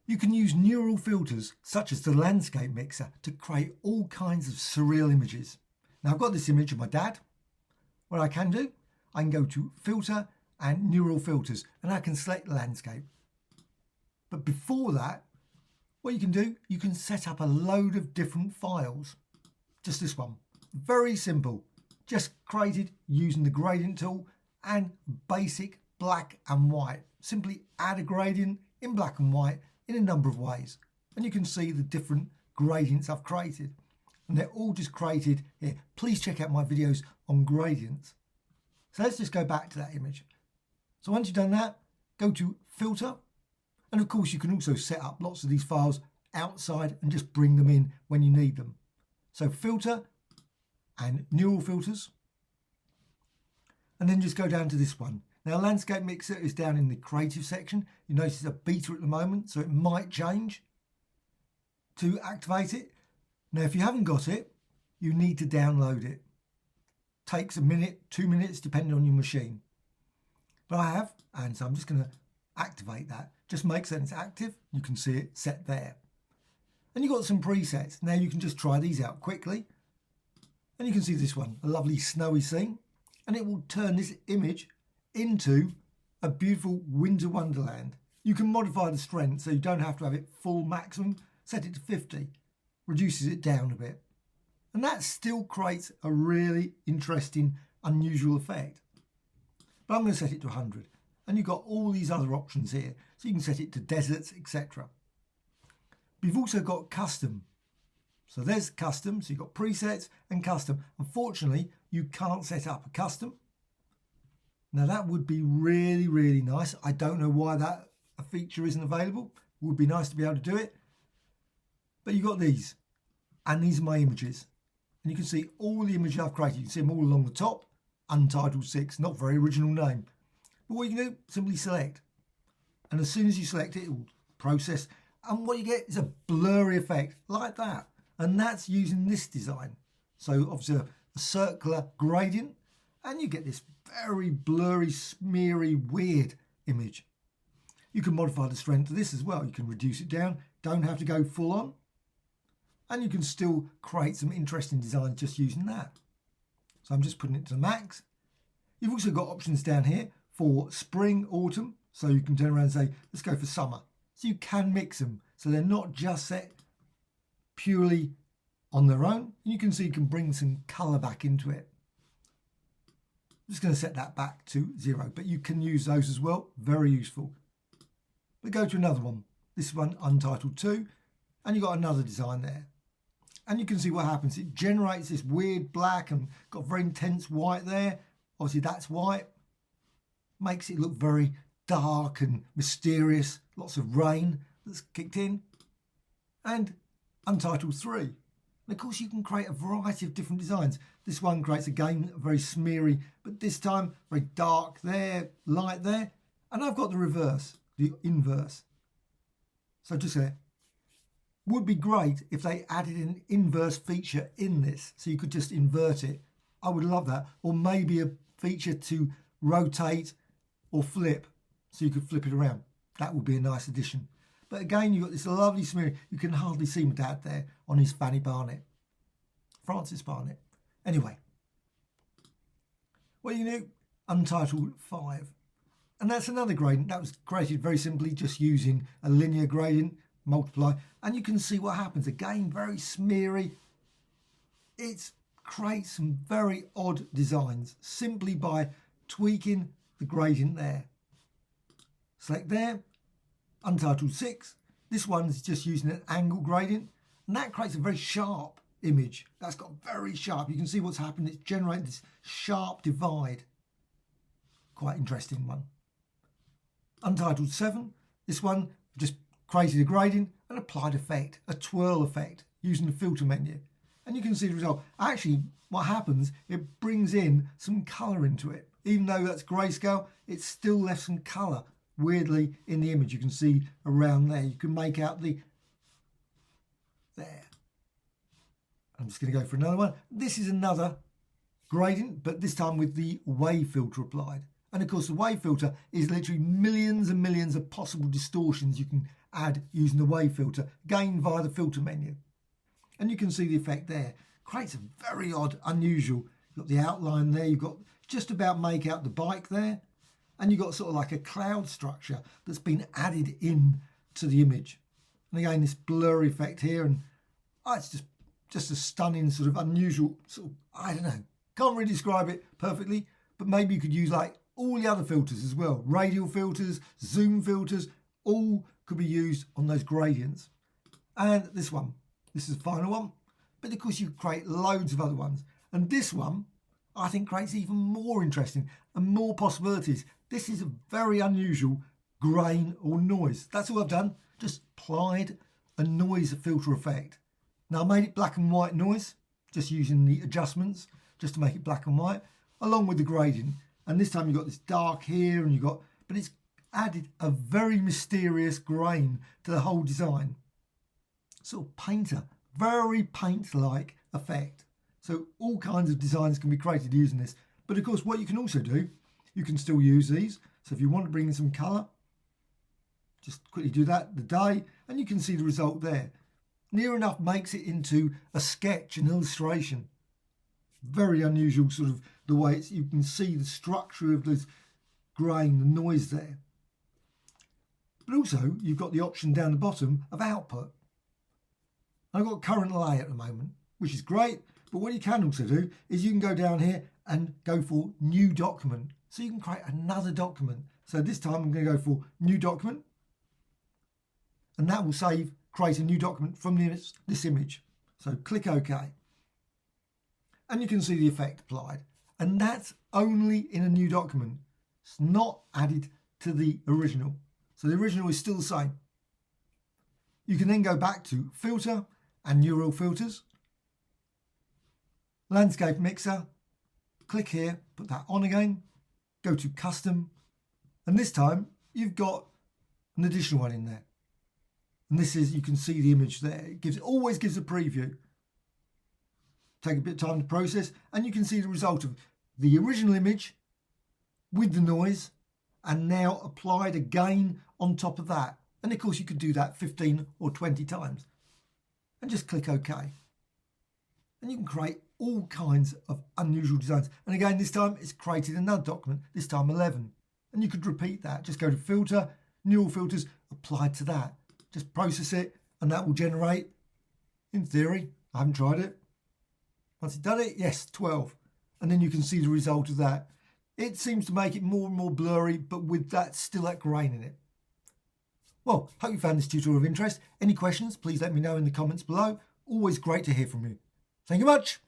You can use neural filters such as the landscape mixer to create all kinds of surreal images. Now I've got this image of my dad. What I can do, I can go to filter and neural filters and I can select landscape. But before that, what you can do, you can set up a load of different files. Just this one, very simple, just created using the gradient tool and basic black and white. Simply add a gradient in black and white in a number of ways. And you can see the different gradients I've created. And they're all just created here. Please check out my videos on gradients. So let's just go back to that image. So once you've done that, go to filter. And of course you can also set up lots of these files outside and just bring them in when you need them. So filter and neural filters. And then just go down to this one. Now landscape mixer is down in the creative section. You notice it's a beta at the moment, so it might change to activate it. Now if you haven't got it, you need to download it. Takes a minute, 2 minutes, depending on your machine. But I have, and so I'm just going to activate that. Just make sure it's active. You can see it set there. And you've got some presets. Now you can just try these out quickly. And you can see this one, a lovely snowy scene. And it will turn this image into a beautiful winter wonderland. You can modify the strength so you don't have to have it full maximum. Set it to 50, reduces it down a bit. And that still creates a really interesting, unusual effect. But I'm going to set it to 100. And you've got all these other options here. So you can set it to deserts, etc. But you've also got custom. So there's custom. So you've got presets and custom. Unfortunately, you can't set up a custom. Now that would be really, really nice. I don't know why that a feature isn't available. It would be nice to be able to do it. But you've got these. And these are my images. And you can see all the images I've created. You can see them all along the top. Untitled 6, not very original name. But what you can do, simply select. And as soon as you select it, it will process. And what you get is a blurry effect like that. And that's using this design. So obviously a circular gradient. And you get this very blurry, smeary, weird image. You can modify the strength of this as well. You can reduce it down. Don't have to go full on. And you can still create some interesting design just using that. So I'm just putting it to the max. You've also got options down here for spring, autumn. So you can turn around and say, let's go for summer. So you can mix them. So they're not just set purely on their own. You can see you can bring some colour back into it. I'm just going to set that back to 0, but you can use those as well. Very useful. But go to another one. This one, Untitled 2. And you've got another design there. And you can see what happens. It generates this weird black and got very intense white there. Obviously that's white. Makes it look very dark and mysterious. Lots of rain that's kicked in. And Untitled 3. And of course you can create a variety of different designs. This one creates again very smeary, but this time very dark there, light there. And I've got the reverse, the inverse. So just there. Would be great if they added an inverse feature in this, so you could just invert it. I would love that. Or maybe a feature to rotate or flip, so you could flip it around. That would be a nice addition. But again, you've got this lovely smear. You can hardly see my dad there on his Fanny Barnett. Francis Barnett. Anyway, what you do, Untitled 5. And that's another gradient. That was created very simply just using a linear gradient, multiply, and you can see what happens. Again, very smeary. It creates some very odd designs simply by tweaking the gradient there. Select there, Untitled 6. This one's just using an angle gradient, and that creates a very sharp image. That's got very sharp. You can see what's happened. It's generated this sharp divide. Quite interesting one. Untitled 7. This one just created a gradient and applied effect, a twirl effect, using the filter menu. And you can see the result. Actually, what happens, it brings in some colour into it. Even though that's grayscale, it's still left some colour weirdly in the image. You can see around there. You can make out the... there. I'm just going to go for another one. This is another gradient, but this time with the wave filter applied. And of course, the wave filter is literally millions and millions of possible distortions you can add using the wave filter, again via the filter menu. And you can see the effect there. Creates a very odd, unusual. You've got the outline there, you've got just about make out the bike there, and you've got sort of like a cloud structure that's been added in to the image. And again, this blur effect here, and it's just a stunning sort of unusual sort of, I don't know, can't really describe it perfectly, but maybe you could use like all the other filters as well. Radial filters, zoom filters, all could be used on those gradients. And this one, this is the final one, but of course you could create loads of other ones. And this one, I think, creates even more interesting and more possibilities. This is a very unusual grain or noise. That's all I've done, just applied a noise filter effect. Now I made it black and white noise, just using the adjustments, just to make it black and white, along with the gradient. And this time you've got this dark here, and but it's added a very mysterious grain to the whole design. Sort of painter, very paint-like effect. So all kinds of designs can be created using this. But of course, what you can also do, you can still use these. So if you want to bring in some colour, just quickly do that, the day, and you can see the result there. Near enough makes it into a sketch, an illustration. Very unusual sort of the way you can see the structure of this grain, the noise there. But also you've got the option down the bottom of output. I've got current lay at the moment, which is great, but what you can also do is you can go down here and go for new document. So you can create another document. So this time I'm going to go for new document, and that will create a new document from this image. So click OK. And you can see the effect applied. And that's only in a new document. It's not added to the original. So the original is still the same. You can then go back to filter and neural filters, landscape mixer, click here, put that on again, go to custom, and this time you've got an additional one in there. And this is, you can see the image there. It always gives a preview. Take a bit of time to process, and you can see the result of the original image with the noise, and now applied again on top of that. And of course you could do that 15 or 20 times. And just click OK. And you can create all kinds of unusual designs. And again, this time it's created another document, this time 11. And you could repeat that. Just go to filter, neural filters, apply to that. Just process it, and that will generate, in theory, I haven't tried it. Once it's done it, yes, 12. And then you can see the result of that. It seems to make it more and more blurry, but with that, still that grain in it. Well, hope you found this tutorial of interest. Any questions, please let me know in the comments below. Always great to hear from you. Thank you much.